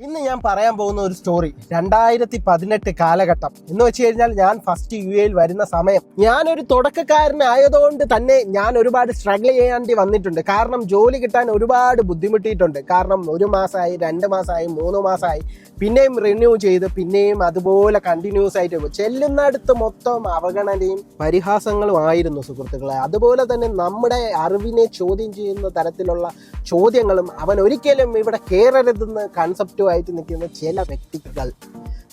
ഇന്ന് ഞാൻ പറയാൻ പോകുന്ന ഒരു സ്റ്റോറി 2018 കാലഘട്ടം എന്ന് വെച്ച് കഴിഞ്ഞാൽ ഞാൻ ഫസ്റ്റ് യുഎയിൽ വരുന്ന സമയം. ഞാനൊരു തുടക്കക്കാരനായതുകൊണ്ട് തന്നെ ഞാൻ ഒരുപാട് സ്ട്രഗിൾ ചെയ്യേണ്ടി വന്നിട്ടുണ്ട്. കാരണം ജോലി കിട്ടാൻ ഒരുപാട് ബുദ്ധിമുട്ടിയിട്ടുണ്ട്. കാരണം 1 മാസമായി, 2 മാസമായി, 3 മാസമായി, പിന്നെയും റിന്യൂ ചെയ്ത് പിന്നെയും അതുപോലെ കണ്ടിന്യൂസ് ആയിട്ട് ചെല്ലുന്നിടത്ത് മൊത്തം അവഗണനയും പരിഹാസങ്ങളും ആയിരുന്നു സുഹൃത്തുക്കളെ. അതുപോലെ തന്നെ നമ്മുടെ അറിവിനെ ചോദ്യം ചെയ്യുന്ന തരത്തിലുള്ള ചോദ്യങ്ങളും അവൻ ഒരിക്കലും ഇവിടെ കയറരുതെന്ന് കൺസെപ്റ്റുമായിട്ട് നിൽക്കുന്ന ചില വ്യക്തികൾ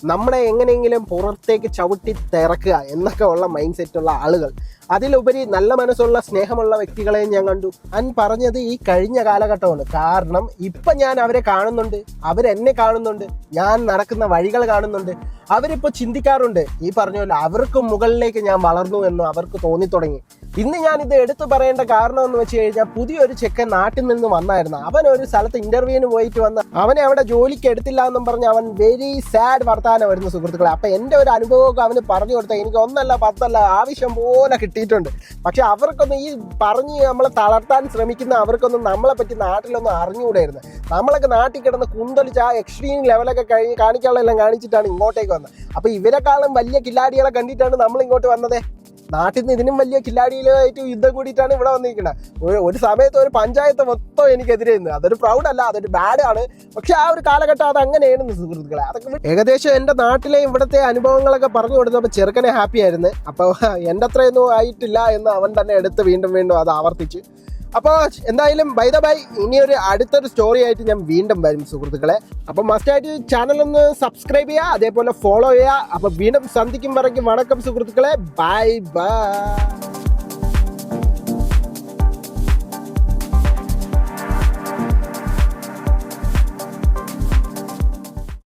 നമ്മളെ എങ്ങനെയെങ്കിലും പുറത്തേക്ക് ചവിട്ടി തിറക്കുക എന്നൊക്കെ ഉള്ള മൈൻഡ് സെറ്റുള്ള ആളുകൾ, അതിലുപരി നല്ല മനസ്സുള്ള സ്നേഹമുള്ള വ്യക്തികളെയും ഞാൻ കണ്ടു. ഞാൻ പറഞ്ഞത് ഈ കഴിഞ്ഞ കാലഘട്ടമാണ്. കാരണം ഇപ്പം ഞാൻ അവരെ കാണുന്നുണ്ട്, അവരെന്നെ കാണുന്നുണ്ട്, ഞാൻ നടക്കുന്ന വഴികൾ കാണുന്നുണ്ട്. അവരിപ്പോൾ ചിന്തിക്കാറുണ്ട്, ഈ പറഞ്ഞ പോലെ അവർക്ക് മുകളിലേക്ക് ഞാൻ വളർന്നു എന്ന് അവർക്ക് തോന്നിത്തുടങ്ങി. ഇന്ന് ഞാനിത് എടുത്തു പറയേണ്ട കാരണം എന്ന് വെച്ച് കഴിഞ്ഞാൽ, പുതിയൊരു ചെക്കൻ നാട്ടിൽ നിന്ന് വന്നായിരുന്നു. അവൻ ഒരു സ്ഥലത്ത് ഇന്റർവ്യൂവിന് പോയിട്ട് വന്ന് അവനെ അവിടെ ജോലിക്ക് എടുത്തില്ല എന്നും പറഞ്ഞ് അവൻ വെരി സാഡ് വർത്താനം വരുന്നു സുഹൃത്തുക്കളെ. അപ്പം എൻ്റെ ഒരു അനുഭവമൊക്കെ അവന് പറഞ്ഞു കൊടുത്താൽ എനിക്ക് 1 അല്ല 10 അല്ല ആവശ്യം പോലെ കിട്ടിയിട്ടുണ്ട്. പക്ഷെ അവർക്കൊന്നും ഈ പറഞ്ഞ് നമ്മളെ തളർത്താൻ ശ്രമിക്കുന്ന അവർക്കൊന്നും നമ്മളെ പറ്റി നാട്ടിലൊന്നും അറിഞ്ഞുകൂടായിരുന്നു. നമ്മളൊക്കെ നാട്ടിൽ കിടന്ന് കുന്തളിച്ച് ആ എക്സ്ട്രീം ലെവലൊക്കെ കാണിക്കാനുള്ളതെല്ലാം കാണിച്ചിട്ടാണ് ഇങ്ങോട്ടേക്ക് വന്നത്. അപ്പോൾ ഇവരെക്കാളും വലിയ കില്ലാടികളെ കണ്ടിട്ടാണ് നമ്മൾ ഇങ്ങോട്ട് വന്നത്. നാട്ടിൽ നിന്ന് ഇതിനും വലിയ കില്ലാടികളായിട്ട് യുദ്ധം കൂടിയിട്ടാണ് ഇവിടെ വന്നിരിക്കുന്നത്. ഒരു സമയത്ത് ഒരു പഞ്ചായത്ത് മൊത്തം എനിക്കെതിരെ നിന്ന്. അതൊരു പ്രൗഡല്ല, അതൊരു ബാഡാണ്. പക്ഷെ ആ ഒരു കാലഘട്ടം അത് അങ്ങനെയായിരുന്നു സുഹൃത്തുക്കളെ. അതൊക്കെ ഏകദേശം എൻ്റെ നാട്ടിലെ ഇവിടുത്തെ അനുഭവങ്ങളൊക്കെ പറഞ്ഞു കൊടുത്തപ്പോൾ ചെറുക്കനെ ഹാപ്പി ആയിരുന്നു. അപ്പോൾ എൻ്റെ അത്രയൊന്നും ആയിട്ടില്ല എന്ന് അവൻ തന്നെ എടുത്ത് വീണ്ടും അത് ആവർത്തിച്ച്. അപ്പോൾ എന്തായാലും ബൈ ദ ബൈ, ഇനിയൊരു അടുത്തൊരു സ്റ്റോറി ആയിട്ട് ഞാൻ വീണ്ടും വരും സുഹൃത്തുക്കളെ. അപ്പോൾ മസ്റ്റായിട്ട് ചാനലൊന്ന് സബ്സ്ക്രൈബ് ചെയ്യുക, അതേപോലെ ഫോളോ ചെയ്യുക. അപ്പോൾ വീണ്ടും സന്ധിക്കും വരയ്ക്കും വണക്കം സുഹൃത്തുക്കളെ. Bye bye.